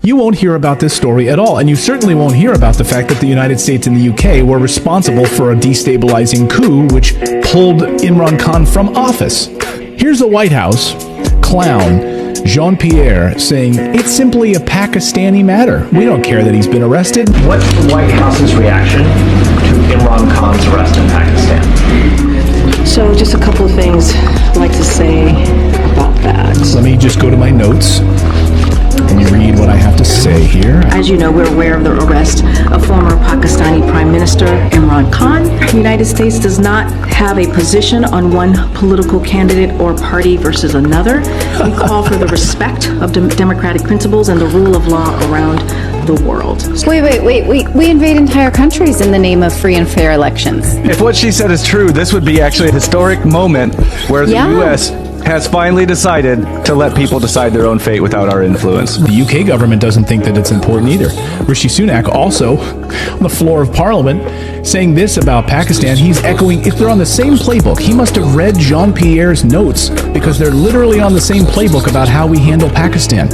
You won't hear about this story at all, and you certainly won't hear about the fact that the United States and the UK were responsible for a destabilizing coup which pulled Imran Khan from office. Here's the White House clown Jean-Pierre saying it's simply a Pakistani matter. We don't care that he's been arrested. What's the White House's reaction to Imran Khan's arrest in Pakistan? So just a couple of things I'd like to say about that. Let me just go to my notes and read what I have to say here. As you know, we're aware of the arrest of former Pakistani Prime Minister Imran Khan. The United States does not have a position on one political candidate or party versus another. We call for the respect of democratic principles and the rule of law around the world. Wait. We invade entire countries in the name of free and fair elections. If what she said is true, this would be actually a historic moment where the U.S. has finally decided to let people decide their own fate without our influence. The UK government doesn't think that it's important either. Rishi Sunak also on the floor of Parliament saying this about Pakistan. He's echoing, if they're on the same playbook, he must have read Jean-Pierre's notes because they're literally on the same playbook about how we handle Pakistan.